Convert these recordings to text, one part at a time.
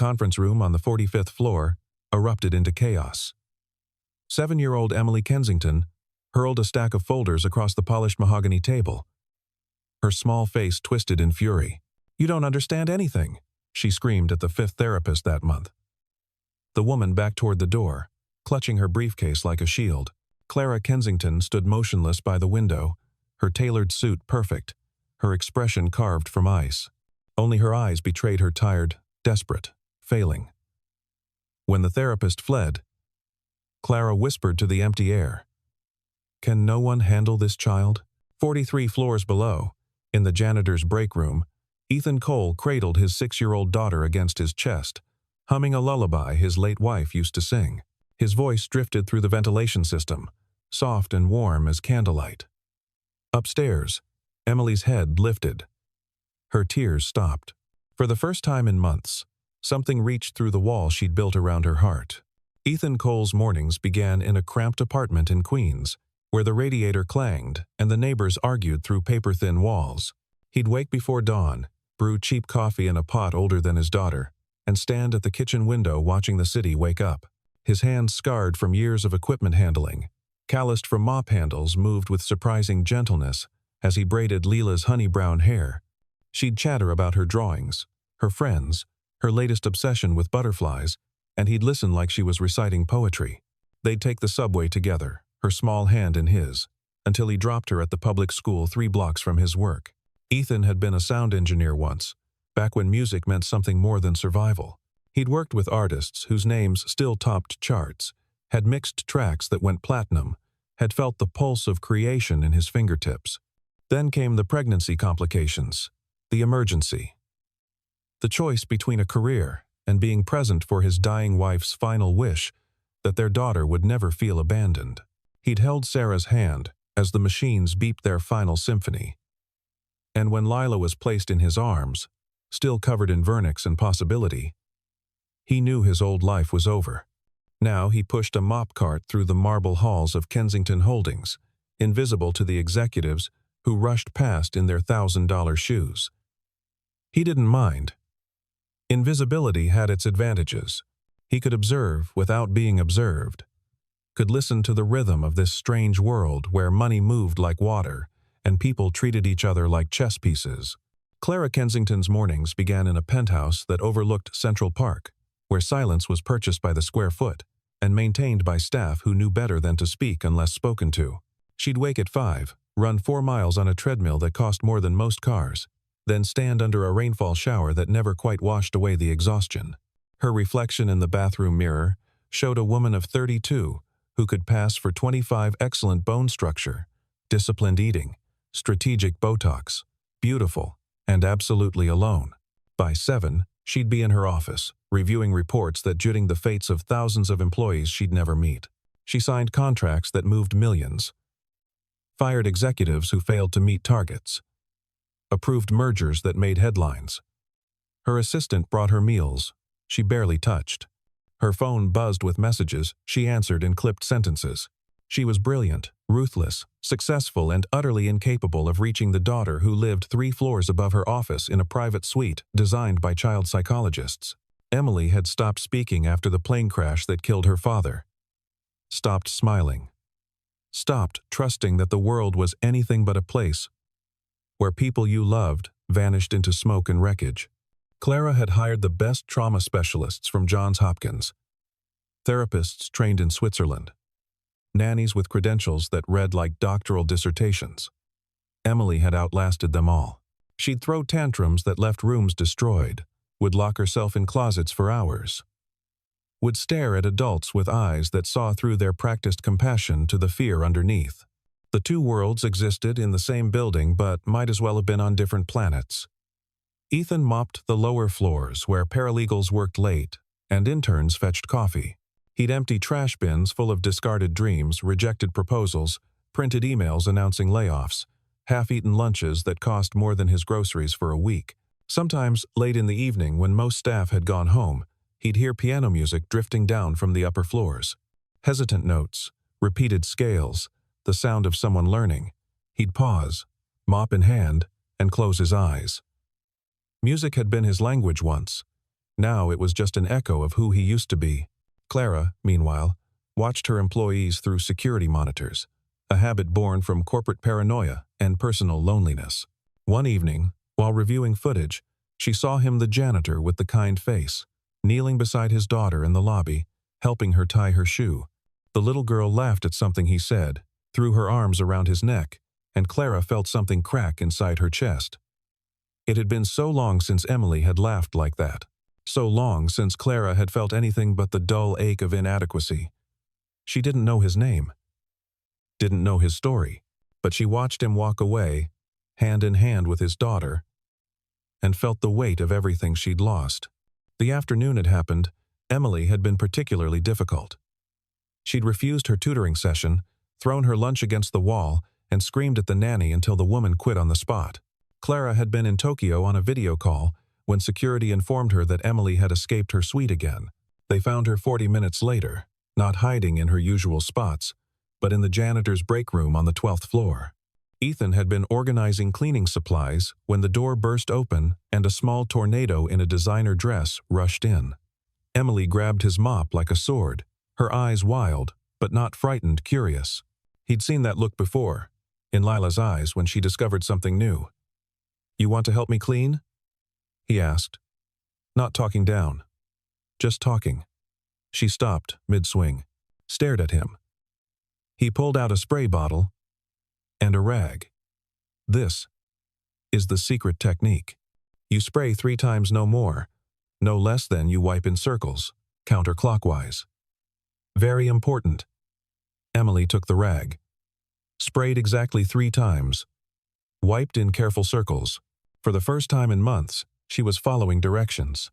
conference room on the 45th floor erupted into chaos. 7-year-old Emily Kensington hurled a stack of folders across the polished mahogany table. Her small face twisted in fury. "You don't understand anything," she screamed at the 5th therapist that month. The woman backed toward the door, clutching her briefcase like a shield. Clara Kensington stood motionless by the window, her tailored suit perfect, her expression carved from ice. Only her eyes betrayed her tired, desperate, failing. When the therapist fled, Clara whispered to the empty air, "Can no one handle this child?" 43 floors below, in the janitor's break room, Ethan Cole cradled his 6-year-old daughter against his chest, humming a lullaby his late wife used to sing. His voice drifted through the ventilation system, soft and warm as candlelight. Upstairs, Emily's head lifted. Her tears stopped. For the first time in months, something reached through the wall she'd built around her heart. Ethan Cole's mornings began in a cramped apartment in Queens, where the radiator clanged and the neighbors argued through paper-thin walls. He'd wake before dawn, brew cheap coffee in a pot older than his daughter, and stand at the kitchen window watching the city wake up. His hands scarred from years of equipment handling, calloused from mop handles, moved with surprising gentleness as he braided Leela's honey-brown hair. She'd chatter about her drawings, her friends, her latest obsession with butterflies, and he'd listen like she was reciting poetry. They'd take the subway together, her small hand in his, until he dropped her at the public school 3 blocks from his work. Ethan had been a sound engineer once, back when music meant something more than survival. He'd worked with artists whose names still topped charts, had mixed tracks that went platinum, had felt the pulse of creation in his fingertips. Then came the pregnancy complications, the emergency. The choice between a career and being present for his dying wife's final wish that their daughter would never feel abandoned. He'd held Sarah's hand as the machines beeped their final symphony. And when Lila was placed in his arms, still covered in vernix and possibility, he knew his old life was over. Now he pushed a mop cart through the marble halls of Kensington Holdings, invisible to the executives who rushed past in their $1,000 shoes. He didn't mind. Invisibility had its advantages. He could observe without being observed, could listen to the rhythm of this strange world where money moved like water and people treated each other like chess pieces. Clara Kensington's mornings began in a penthouse that overlooked Central Park, where silence was purchased by the square foot and maintained by staff who knew better than to speak unless spoken to. She'd wake at 5, run 4 miles on a treadmill that cost more than most cars, then stand under a rainfall shower that never quite washed away the exhaustion. Her reflection in the bathroom mirror showed a woman of 32 who could pass for 25 excellent bone structure, disciplined eating, strategic Botox, beautiful, and absolutely alone. By 7, she'd be in her office, reviewing reports that judging the fates of thousands of employees she'd never meet. She signed contracts that moved millions, fired executives who failed to meet targets, approved mergers that made headlines. Her assistant brought her meals she barely touched. Her phone buzzed with messages she answered in clipped sentences. She was brilliant, ruthless, successful, and utterly incapable of reaching the daughter who lived 3 floors above her office in a private suite designed by child psychologists. Emily had stopped speaking after the plane crash that killed her father. Stopped smiling. Stopped trusting that the world was anything but a place where people you loved vanished into smoke and wreckage. Clara had hired the best trauma specialists from Johns Hopkins, therapists trained in Switzerland, nannies with credentials that read like doctoral dissertations. Emily had outlasted them all. She'd throw tantrums that left rooms destroyed, would lock herself in closets for hours, would stare at adults with eyes that saw through their practiced compassion to the fear underneath. The 2 worlds existed in the same building but might as well have been on different planets. Ethan mopped the lower floors where paralegals worked late and interns fetched coffee. He'd empty trash bins full of discarded dreams, rejected proposals, printed emails announcing layoffs, half-eaten lunches that cost more than his groceries for a week. Sometimes, late in the evening when most staff had gone home, he'd hear piano music drifting down from the upper floors. Hesitant notes, repeated scales, the sound of someone learning. He'd pause, mop in hand, and close his eyes. Music had been his language once. Now it was just an echo of who he used to be. Clara, meanwhile, watched her employees through security monitors, a habit born from corporate paranoia and personal loneliness. One evening, while reviewing footage, she saw him, the janitor with the kind face, kneeling beside his daughter in the lobby, helping her tie her shoe. The little girl laughed at something he said, threw her arms around his neck, and Clara felt something crack inside her chest. It had been so long since Emily had laughed like that. So long since Clara had felt anything but the dull ache of inadequacy. She didn't know his name, didn't know his story, but she watched him walk away, hand in hand with his daughter, and felt the weight of everything she'd lost. The afternoon had happened. Emily had been particularly difficult. She'd refused her tutoring session, thrown her lunch against the wall, and screamed at the nanny until the woman quit on the spot. Clara had been in Tokyo on a video call when security informed her that Emily had escaped her suite again. They found her 40 minutes later, not hiding in her usual spots, but in the janitor's break room on the 12th floor. Ethan had been organizing cleaning supplies when the door burst open and a small tornado in a designer dress rushed in. Emily grabbed his mop like a sword, her eyes wild, but not frightened, curious. He'd seen that look before, in Lila's eyes when she discovered something new. "You want to help me clean?" he asked. Not talking down, just talking. She stopped mid-swing, stared at him. He pulled out a spray bottle and a rag. "This is the secret technique. You spray 3 times, no more, no less than you wipe in circles, counterclockwise. Very important." Emily took the rag, sprayed exactly 3 times, wiped in careful circles. For the first time in months, she was following directions.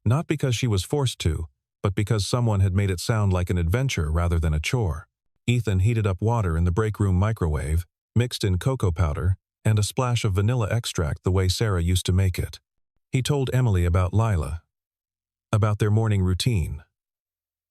Not because she was forced to, but because someone had made it sound like an adventure rather than a chore. Ethan heated up water in the break room microwave, mixed in cocoa powder, and a splash of vanilla extract the way Sarah used to make it. He told Emily about Lila, about their morning routine,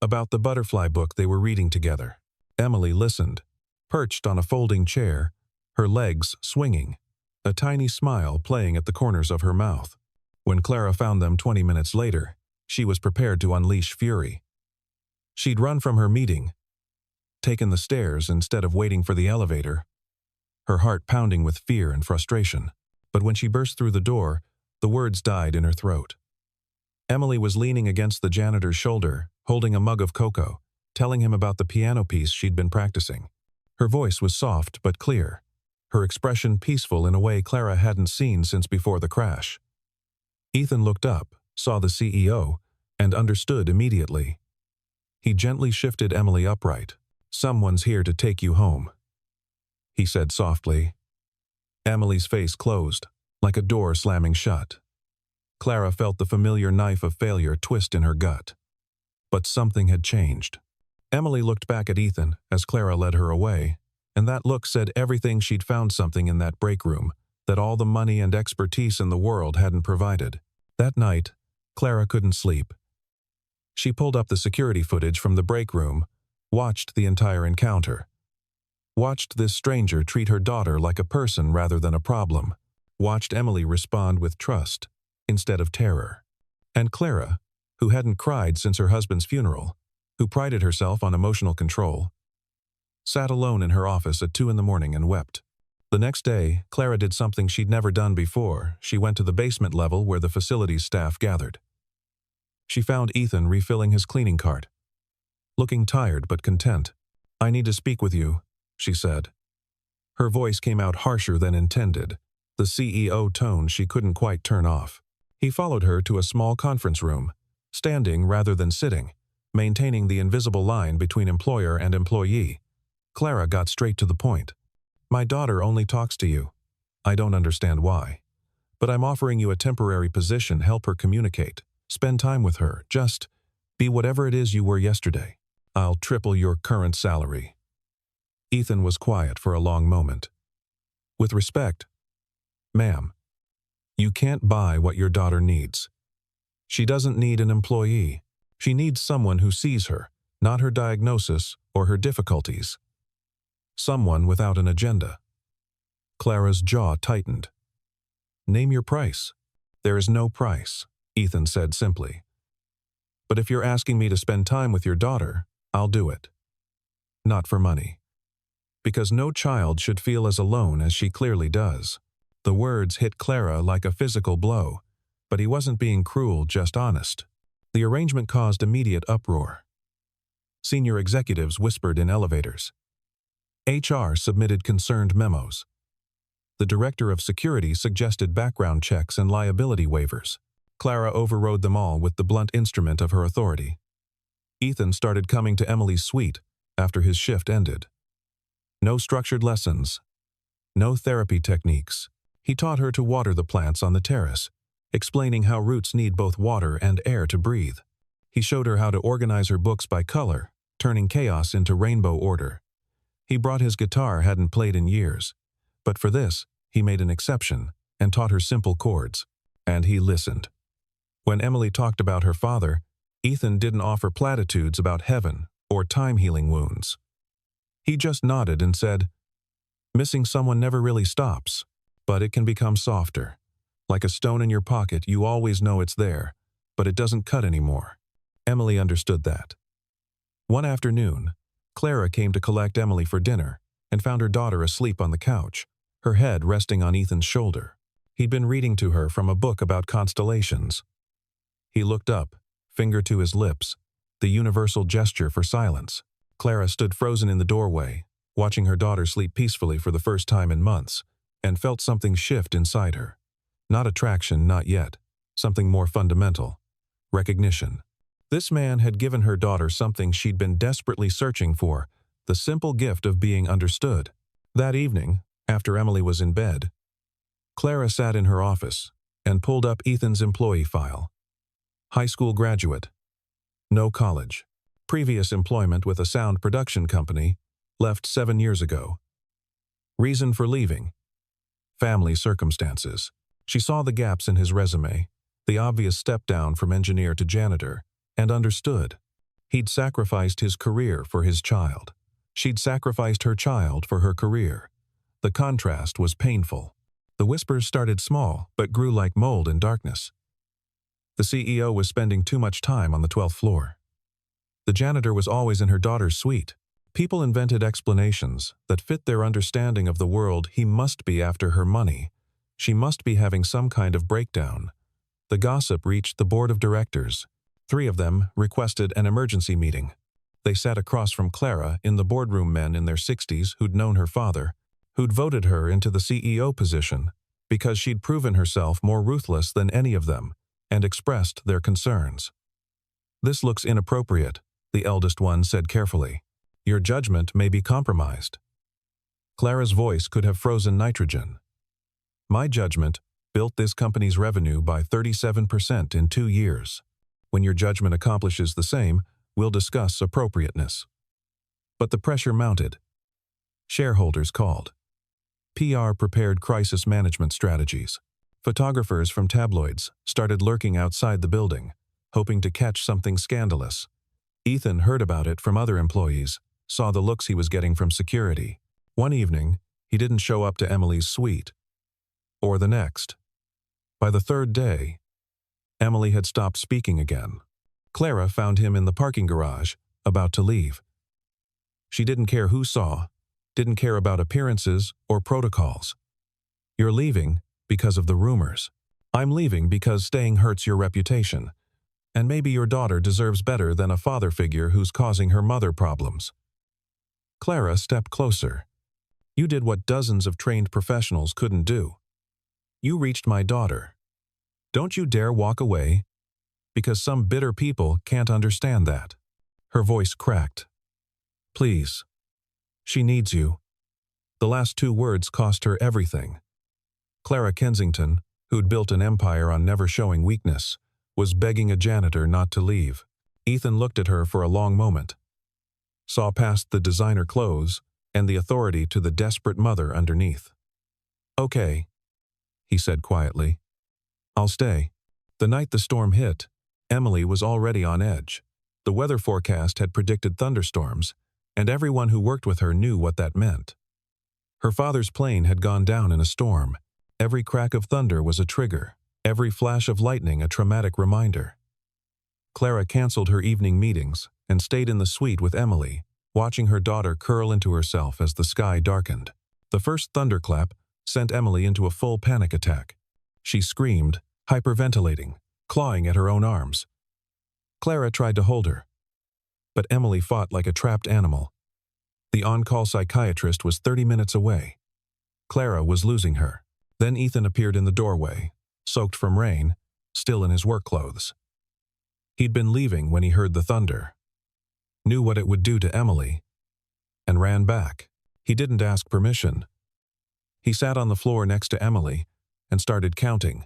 about the butterfly book they were reading together. Emily listened, perched on a folding chair, her legs swinging, a tiny smile playing at the corners of her mouth. When Clara found them 20 minutes later, she was prepared to unleash fury. She'd run from her meeting, taken the stairs instead of waiting for the elevator, her heart pounding with fear and frustration. But when she burst through the door, the words died in her throat. Emily was leaning against the janitor's shoulder, holding a mug of cocoa, telling him about the piano piece she'd been practicing. Her voice was soft but clear, her expression peaceful in a way Clara hadn't seen since before the crash. Ethan looked up, saw the CEO, and understood immediately. He gently shifted Emily upright. "Someone's here to take you home," he said softly. Emily's face closed, like a door slamming shut. Clara felt the familiar knife of failure twist in her gut. But something had changed. Emily looked back at Ethan as Clara led her away, and that look said everything. She'd found something in that break room that all the money and expertise in the world hadn't provided. That night, Clara couldn't sleep. She pulled up the security footage from the break room, watched the entire encounter. Watched this stranger treat her daughter like a person rather than a problem. Watched Emily respond with trust instead of terror. And Clara, who hadn't cried since her husband's funeral, who prided herself on emotional control, sat alone in her office at 2 a.m. and wept. The next day, Clara did something she'd never done before. She went to the basement level where the facility's staff gathered. She found Ethan refilling his cleaning cart, looking tired but content. "I need to speak with you," she said. Her voice came out harsher than intended, the CEO tone she couldn't quite turn off. He followed her to a small conference room, standing rather than sitting, maintaining the invisible line between employer and employee. Clara got straight to the point. "My daughter only talks to you. I don't understand why. But I'm offering you a temporary position. Help her communicate. Spend time with her. Just be whatever it is you were yesterday. I'll triple your current salary." Ethan was quiet for a long moment. "With respect, ma'am, you can't buy what your daughter needs. She doesn't need an employee. She needs someone who sees her, not her diagnosis or her difficulties. Someone without an agenda." Clara's jaw tightened. "Name your price." "There is no price," Ethan said simply. But if you're asking me to spend time with your daughter, I'll do it. Not for money. Because no child should feel as alone as she clearly does. The words hit Clara like a physical blow, but he wasn't being cruel, just honest. The arrangement caused immediate uproar. Senior executives whispered in elevators. HR submitted concerned memos. The director of security suggested background checks and liability waivers. Clara overrode them all with the blunt instrument of her authority. Ethan started coming to Emily's suite after his shift ended. No structured lessons. No therapy techniques. He taught her to water the plants on the terrace, explaining how roots need both water and air to breathe. He showed her how to organize her books by color, turning chaos into rainbow order. He brought his guitar hadn't played in years, but for this, he made an exception and taught her simple chords. And he listened. When Emily talked about her father, Ethan didn't offer platitudes about heaven or time-healing wounds. He just nodded and said, "Missing someone never really stops, but it can become softer. Like a stone in your pocket, you always know it's there, but it doesn't cut anymore." Emily understood that. One afternoon, Clara came to collect Emily for dinner and found her daughter asleep on the couch, her head resting on Ethan's shoulder. He'd been reading to her from a book about constellations. He looked up, finger to his lips, the universal gesture for silence. Clara stood frozen in the doorway, watching her daughter sleep peacefully for the first time in months, and felt something shift inside her. Not attraction, not yet. Something more fundamental. Recognition. This man had given her daughter something she'd been desperately searching for, the simple gift of being understood. That evening, after Emily was in bed, Clara sat in her office and pulled up Ethan's employee file. High school graduate. No college. Previous employment with a sound production company. Left 7 years ago. Reason for leaving. Family circumstances. She saw the gaps in his resume, the obvious step down from engineer to janitor, and understood. He'd sacrificed his career for his child. She'd sacrificed her child for her career. The contrast was painful. The whispers started small, but grew like mold in darkness. The CEO was spending too much time on the 12th floor. The janitor was always in her daughter's suite. People invented explanations that fit their understanding of the world. He must be after her money. She must be having some kind of breakdown. The gossip reached the board of directors. 3 of them requested an emergency meeting. They sat across from Clara in the boardroom, men in their 60s who'd known her father, who'd voted her into the CEO position because she'd proven herself more ruthless than any of them and expressed their concerns. "This looks inappropriate," the eldest one said carefully. "Your judgment may be compromised." Clara's voice could have frozen nitrogen. "My judgment built this company's revenue by 37% in 2 years. When your judgment accomplishes the same, we'll discuss appropriateness." But the pressure mounted. Shareholders called. PR prepared crisis management strategies. Photographers from tabloids started lurking outside the building, hoping to catch something scandalous. Ethan heard about it from other employees, saw the looks he was getting from security. One evening, he didn't show up to Emily's suite. Or the next. By the 3rd day, Emily had stopped speaking again. Clara found him in the parking garage, about to leave. She didn't care who saw, didn't care about appearances or protocols. "You're leaving because of the rumors. I'm leaving because staying hurts your reputation. And maybe your daughter deserves better than a father figure who's causing her mother problems." Clara stepped closer. "You did what dozens of trained professionals couldn't do. You reached my daughter. Don't you dare walk away, because some bitter people can't understand that." Her voice cracked. "Please. She needs you." The last 2 words cost her everything. Clara Kensington, who'd built an empire on never showing weakness, was begging a janitor not to leave. Ethan looked at her for a long moment, saw past the designer clothes and the authority to the desperate mother underneath. "Okay," he said quietly. "I'll stay." The night the storm hit, Emily was already on edge. The weather forecast had predicted thunderstorms, and everyone who worked with her knew what that meant. Her father's plane had gone down in a storm. Every crack of thunder was a trigger, every flash of lightning a traumatic reminder. Clara canceled her evening meetings and stayed in the suite with Emily, watching her daughter curl into herself as the sky darkened. The first thunderclap sent Emily into a full panic attack. She screamed, hyperventilating, clawing at her own arms. Clara tried to hold her, but Emily fought like a trapped animal. The on-call psychiatrist was 30 minutes away. Clara was losing her. Then Ethan appeared in the doorway, soaked from rain, still in his work clothes. He'd been leaving when he heard the thunder, knew what it would do to Emily, and ran back. He didn't ask permission. He sat on the floor next to Emily and started counting.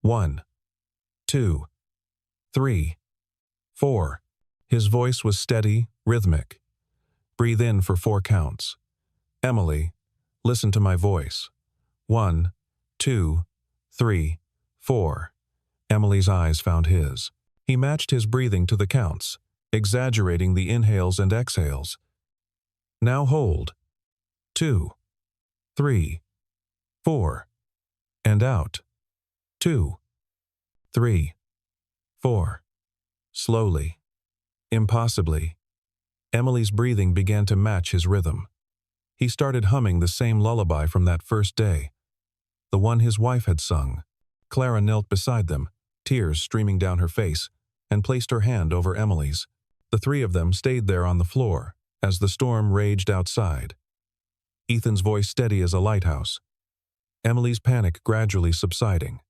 1, 2, 3, 4. His voice was steady, rhythmic. Breathe in for 4 counts. Emily, listen to my voice. 1, 2, 3, 4. Emily's eyes found his. He matched his breathing to the counts, exaggerating the inhales and exhales. Now hold. 2, 3, 4. And out. 2, 3, 4. Slowly, impossibly, Emily's breathing began to match his rhythm. He started humming the same lullaby from that first day, the one his wife had sung. Clara knelt beside them, tears streaming down her face, and placed her hand over Emily's. The 3 of them stayed there on the floor as the storm raged outside. Ethan's voice steady as a lighthouse. Emily's panic gradually subsiding.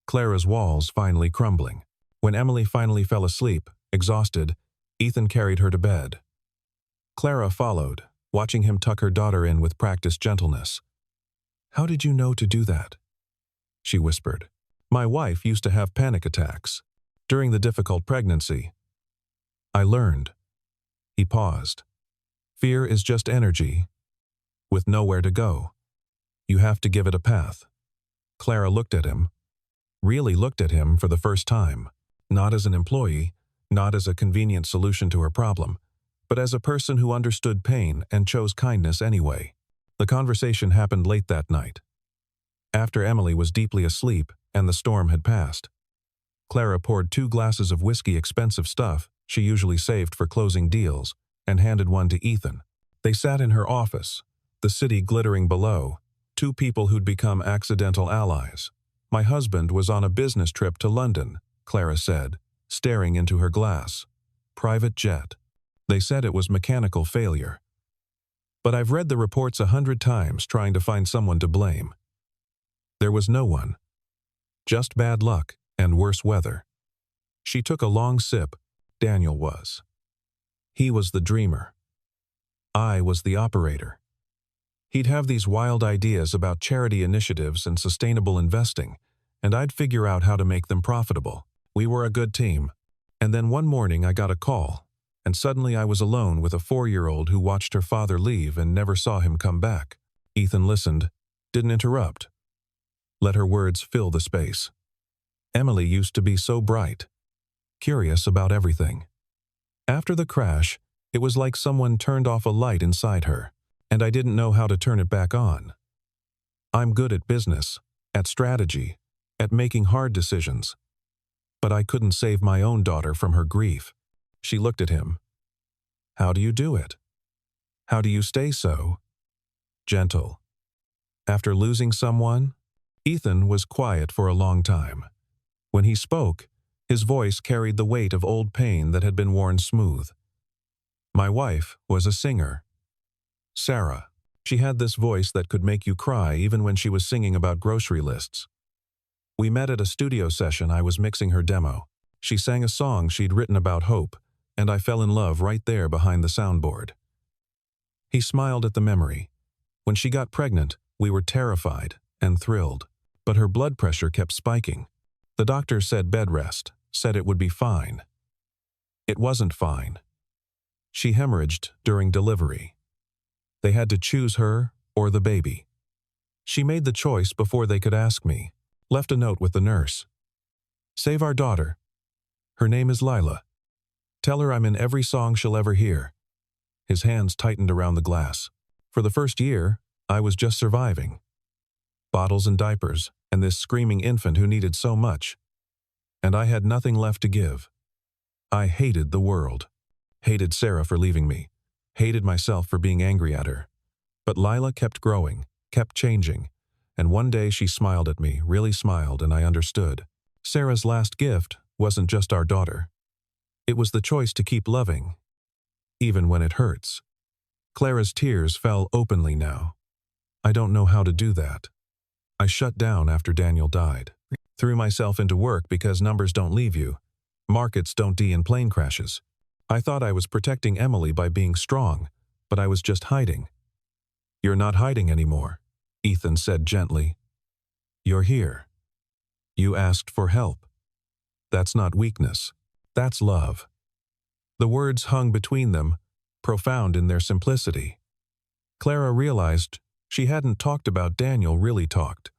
Clara's walls finally crumbling. When Emily finally fell asleep, exhausted, Ethan carried her to bed. Clara followed, watching him tuck her daughter in with practiced gentleness. "How did you know to do that?" she whispered. "My wife used to have panic attacks during the difficult pregnancy. I learned." He paused. "Fear is just energy, with nowhere to go. You have to give it a path." Clara looked at him, really looked at him for the first time, not as an employee, not as a convenient solution to her problem, but as a person who understood pain and chose kindness anyway. The conversation happened late that night, after Emily was deeply asleep and the storm had passed. Clara poured 2 glasses of whiskey, expensive stuff she usually saved for closing deals, and handed one to Ethan. They sat in her office, the city glittering below, 2 people who'd become accidental allies. "My husband was on a business trip to London," Clara said, staring into her glass. "Private jet. They said it was mechanical failure. But I've read the reports 100 times trying to find someone to blame. There was no one. Just bad luck and worse weather." She took a long sip. Daniel was. He was the dreamer. I was the operator. He'd have these wild ideas about charity initiatives and sustainable investing, and I'd figure out how to make them profitable. We were a good team. And then one morning I got a call, and suddenly I was alone with a 4-year-old who watched her father leave and never saw him come back. Ethan listened, didn't interrupt. Let her words fill the space. Emily used to be so bright, curious about everything. After the crash, it was like someone turned off a light inside her, and I didn't know how to turn it back on. I'm good at business, at strategy, at making hard decisions. But I couldn't save my own daughter from her grief. She looked at him. "How do you do it? How do you stay so gentle?" After losing someone, Ethan was quiet for a long time. When he spoke, his voice carried the weight of old pain that had been worn smooth. "My wife was a singer. Sarah. She had this voice that could make you cry even when she was singing about grocery lists. We met at a studio session. I was mixing her demo. She sang a song she'd written about hope, and I fell in love right there behind the soundboard." He smiled at the memory. When she got pregnant, we were terrified and thrilled, but her blood pressure kept spiking. The doctor said bed rest, said it would be fine. It wasn't fine. She hemorrhaged during delivery. They had to choose her or the baby. She made the choice before they could ask me. Left a note with the nurse. "Save our daughter. Her name is Lila. Tell her I'm in every song she'll ever hear." His hands tightened around the glass. For the first year, I was just surviving. Bottles and diapers, and this screaming infant who needed so much. And I had nothing left to give. I hated the world. Hated Sarah for leaving me. Hated myself for being angry at her. But Lila kept growing, kept changing, and one day she smiled at me, really smiled, and I understood. Sarah's last gift wasn't just our daughter. It was the choice to keep loving, even when it hurts. Clara's tears fell openly now. I don't know how to do that. I shut down after Daniel died. Threw myself into work because numbers don't leave you. Markets don't die in plane crashes. I thought I was protecting Emily by being strong, but I was just hiding. You're not hiding anymore, Ethan said gently. You're here. You asked for help. That's not weakness. That's love. The words hung between them, profound in their simplicity. Clara realized she hadn't talked about Daniel really talked.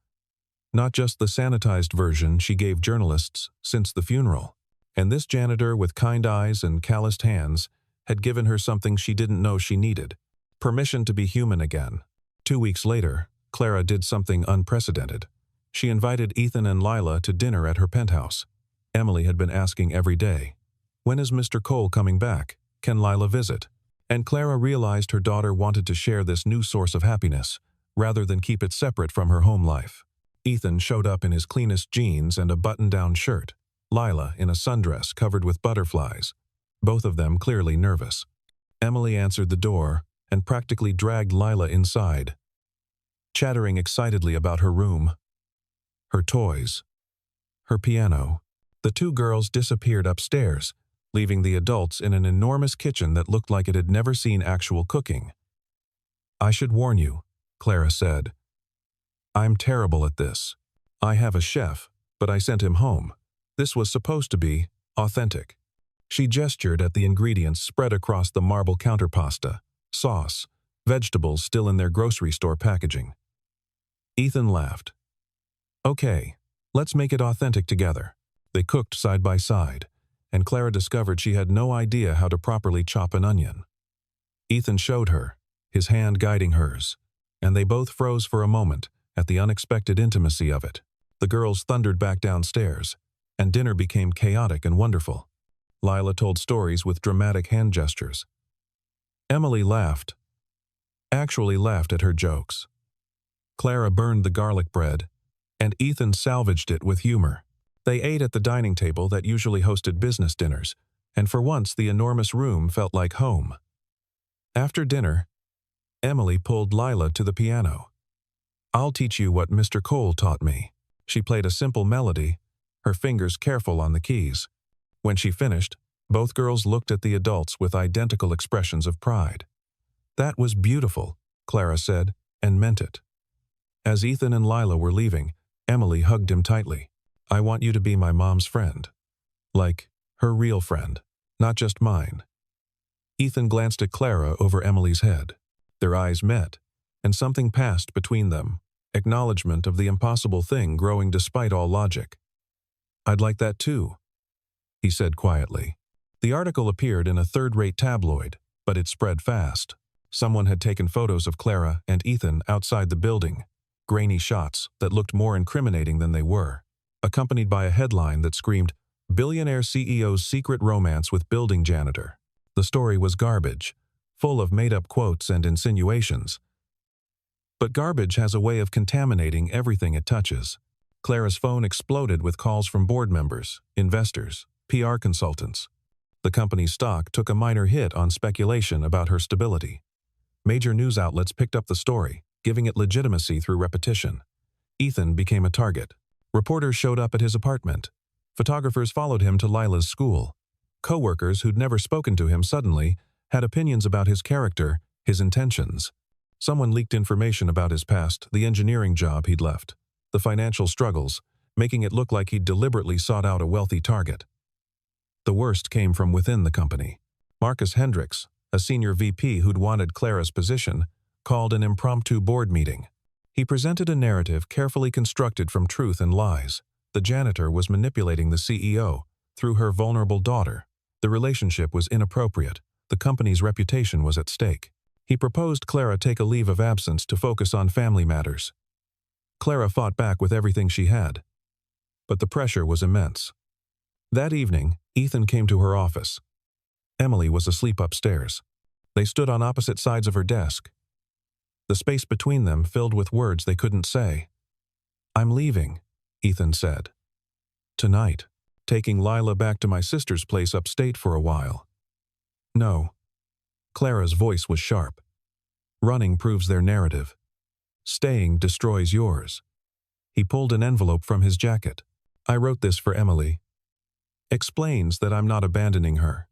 Not just the sanitized version she gave journalists since the funeral. And this janitor with kind eyes and calloused hands had given her something she didn't know she needed. Permission to be human again. 2 weeks later, Clara did something unprecedented. She invited Ethan and Lila to dinner at her penthouse. Emily had been asking every day, "When is Mr. Cole coming back? Can Lila visit?" And Clara realized her daughter wanted to share this new source of happiness, rather than keep it separate from her home life. Ethan showed up in his cleanest jeans and a button-down shirt. Lila in a sundress covered with butterflies, both of them clearly nervous. Emily answered the door and practically dragged Lila inside, chattering excitedly about her room, her toys, her piano. The two girls disappeared upstairs, leaving the adults in an enormous kitchen that looked like it had never seen actual cooking. "I should warn you," Clara said. "I'm terrible at this. I have a chef, but I sent him home. This was supposed to be authentic." She gestured at the ingredients spread across the marble counter: pasta, sauce, vegetables still in their grocery store packaging. Ethan laughed. "Okay, let's make it authentic together." They cooked side by side, and Clara discovered she had no idea how to properly chop an onion. Ethan showed her, his hand guiding hers, and they both froze for a moment at the unexpected intimacy of it. The girls thundered back downstairs, and dinner became chaotic and wonderful. Lila told stories with dramatic hand gestures. Emily laughed, actually laughed at her jokes. Clara burned the garlic bread, and Ethan salvaged it with humor. They ate at the dining table that usually hosted business dinners, and for once the enormous room felt like home. After dinner, Emily pulled Lila to the piano. "I'll teach you what Mr. Cole taught me." She played a simple melody, her fingers careful on the keys. When she finished, both girls looked at the adults with identical expressions of pride. "That was beautiful," Clara said, and meant it. As Ethan and Lila were leaving, Emily hugged him tightly. "I want you to be my mom's friend. Like, her real friend, not just mine." Ethan glanced at Clara over Emily's head. Their eyes met, and something passed between them, acknowledgement of the impossible thing growing despite all logic. "I'd like that too," he said quietly. The article appeared in a third-rate tabloid, but it spread fast. Someone had taken photos of Clara and Ethan outside the building, grainy shots that looked more incriminating than they were, accompanied by a headline that screamed, "Billionaire CEO's secret romance with building janitor." The story was garbage, full of made-up quotes and insinuations. But garbage has a way of contaminating everything it touches. Clara's phone exploded with calls from board members, investors, PR consultants. The company's stock took a minor hit on speculation about her stability. Major news outlets picked up the story, giving it legitimacy through repetition. Ethan became a target. Reporters showed up at his apartment. Photographers followed him to Lila's school. Co-workers who'd never spoken to him suddenly had opinions about his character, his intentions. Someone leaked information about his past, the engineering job he'd left, the financial struggles, making it look like he'd deliberately sought out a wealthy target. The worst came from within the company. Marcus Hendricks, a senior VP who'd wanted Clara's position, called an impromptu board meeting. He presented a narrative carefully constructed from truth and lies. The janitor was manipulating the CEO through her vulnerable daughter. The relationship was inappropriate. The company's reputation was at stake. He proposed Clara take a leave of absence to focus on family matters. Clara fought back with everything she had. But the pressure was immense. That evening, Ethan came to her office. Emily was asleep upstairs. They stood on opposite sides of her desk, the space between them filled with words they couldn't say. "I'm leaving," Ethan said. "Tonight, taking Lila back to my sister's place upstate for a while." "No." Clara's voice was sharp. "Running proves their narrative. Staying destroys yours." He pulled an envelope from his jacket. "I wrote this for Emily. Explains that I'm not abandoning her.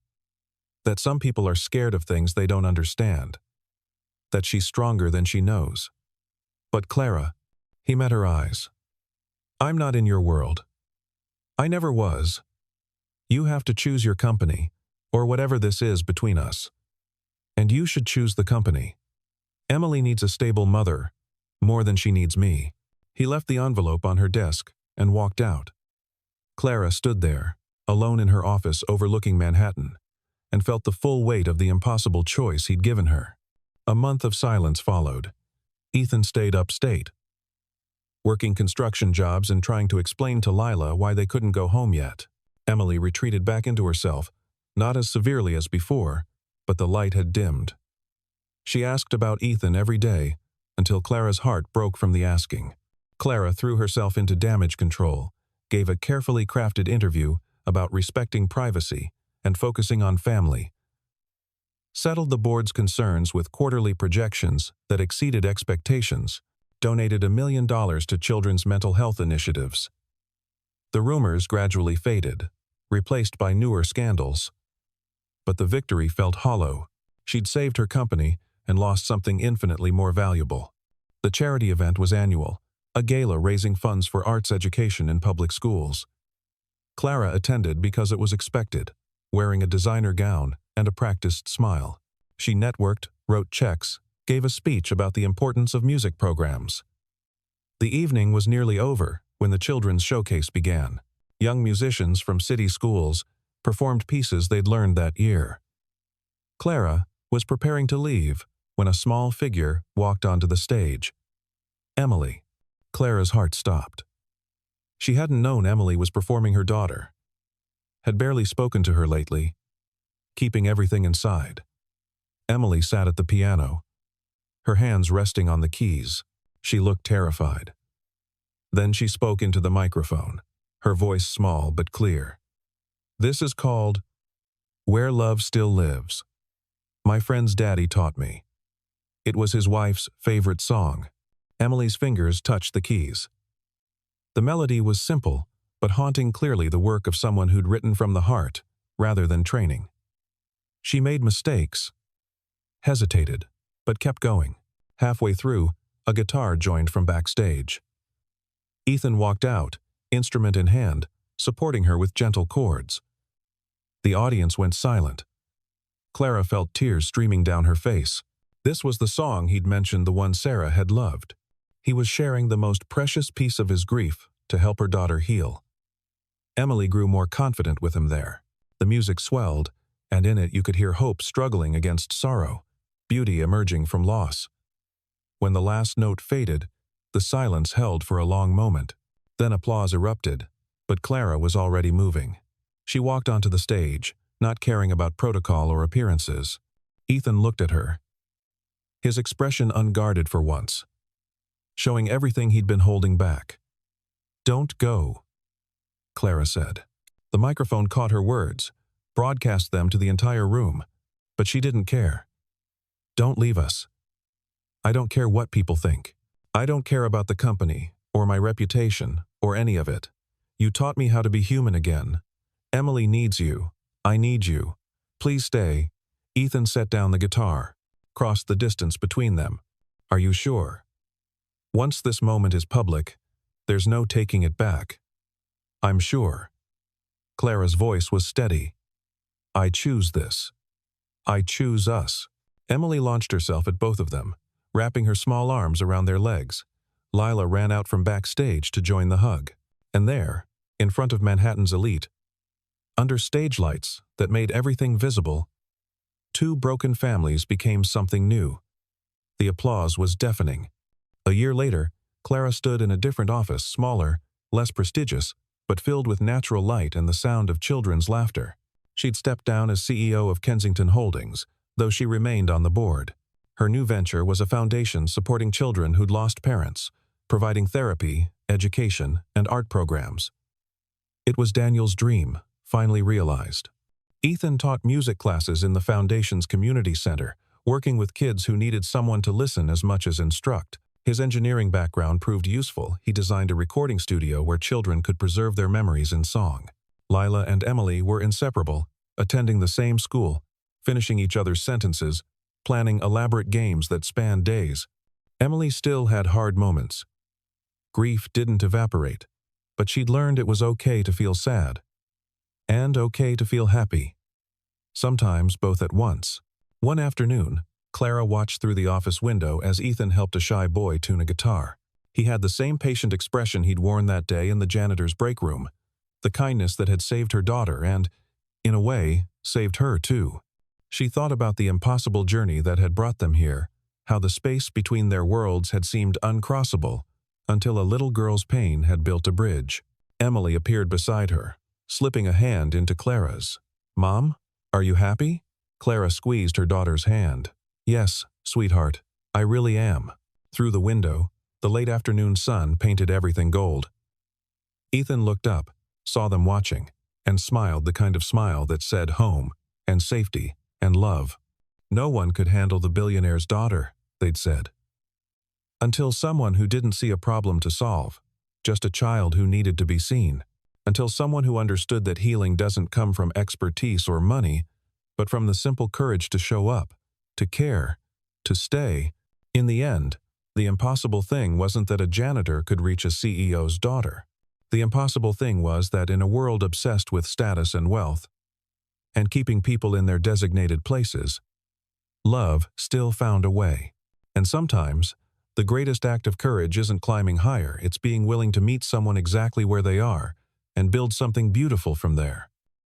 That some people are scared of things they don't understand. That she's stronger than she knows. But Clara," he met her eyes. "I'm not in your world. I never was. You have to choose your company, or whatever this is between us. And you should choose the company. Emily needs a stable mother, more than she needs me." He left the envelope on her desk and walked out. Clara stood there, alone in her office overlooking Manhattan, and felt the full weight of the impossible choice he'd given her. A month of silence followed. Ethan stayed upstate, working construction jobs and trying to explain to Lila why they couldn't go home yet. Emily retreated back into herself, not as severely as before, but the light had dimmed. She asked about Ethan every day, until Clara's heart broke from the asking. Clara threw herself into damage control, gave a carefully crafted interview about respecting privacy and focusing on family, settled the board's concerns with quarterly projections that exceeded expectations, donated $1 million to children's mental health initiatives. The rumors gradually faded, replaced by newer scandals. But the victory felt hollow. She'd saved her company and lost something infinitely more valuable. The charity event was annual, a gala raising funds for arts education in public schools. Clara attended because it was expected, wearing a designer gown and a practiced smile. She networked, wrote checks, gave a speech about the importance of music programs. The evening was nearly over when the children's showcase began. Young musicians from city schools performed pieces they'd learned that year. Clara was preparing to leave when a small figure walked onto the stage. Emily. Clara's heart stopped. She hadn't known Emily was performing her daughter. Had barely spoken to her lately, keeping everything inside. Emily sat at the piano, her hands resting on the keys. She looked terrified. Then she spoke into the microphone, her voice small but clear. "This is called Where Love Still Lives. My friend's daddy taught me. It was his wife's favorite song." Emily's fingers touched the keys. The melody was simple, but haunting clearly the work of someone who'd written from the heart, rather than training. She made mistakes, hesitated, but kept going. Halfway through, a guitar joined from backstage. Ethan walked out, instrument in hand, supporting her with gentle chords. The audience went silent. Clara felt tears streaming down her face. This was the song he'd mentioned, the one Sarah had loved. He was sharing the most precious piece of his grief to help her daughter heal. Emily grew more confident with him there. The music swelled, and in it you could hear hope struggling against sorrow, beauty emerging from loss. When the last note faded, the silence held for a long moment. Then applause erupted, but Clara was already moving. She walked onto the stage, not caring about protocol or appearances. Ethan looked at her, his expression unguarded for once, showing everything he'd been holding back. "Don't go," Clara said. The microphone caught her words, broadcast them to the entire room, but she didn't care. "Don't leave us. I don't care what people think. I don't care about the company, or my reputation, or any of it. You taught me how to be human again. Emily needs you. I need you. Please stay." Ethan set down the guitar, crossed the distance between them. "Are you sure? Once this moment is public, there's no taking it back." "I'm sure." Clara's voice was steady. "I choose this. I choose us." Emily launched herself at both of them, wrapping her small arms around their legs. Lila ran out from backstage to join the hug. And there, in front of Manhattan's elite, under stage lights that made everything visible, two broken families became something new. The applause was deafening. A year later, Clara stood in a different office, smaller, less prestigious, but filled with natural light and the sound of children's laughter. She'd stepped down as CEO of Kensington Holdings, though she remained on the board. Her new venture was a foundation supporting children who'd lost parents, providing therapy, education, and art programs. It was Daniel's dream, finally realized. Ethan taught music classes in the foundation's community center, working with kids who needed someone to listen as much as instruct. His engineering background proved useful. He designed a recording studio where children could preserve their memories in song. Lila and Emily were inseparable, attending the same school, finishing each other's sentences, planning elaborate games that spanned days. Emily still had hard moments. Grief didn't evaporate, but she'd learned it was okay to feel sad, and okay to feel happy. Sometimes both at once. One afternoon, Clara watched through the office window as Ethan helped a shy boy tune a guitar. He had the same patient expression he'd worn that day in the janitor's break room, the kindness that had saved her daughter and, in a way, saved her too. She thought about the impossible journey that had brought them here, how the space between their worlds had seemed uncrossable, until a little girl's pain had built a bridge. Emily appeared beside her, slipping a hand into Clara's. "Mom, are you happy?" Clara squeezed her daughter's hand. "Yes, sweetheart, I really am." Through the window, the late afternoon sun painted everything gold. Ethan looked up, saw them watching, and smiled the kind of smile that said home, and safety, and love. No one could handle the billionaire's daughter, they'd said. Until someone who didn't see a problem to solve, just a child who needed to be seen. Until someone who understood that healing doesn't come from expertise or money, but from the simple courage to show up, to care, to stay. In the end, the impossible thing wasn't that a janitor could reach a CEO's daughter. The impossible thing was that in a world obsessed with status and wealth, and keeping people in their designated places, love still found a way. And sometimes, the greatest act of courage isn't climbing higher, it's being willing to meet someone exactly where they are and build something beautiful from there.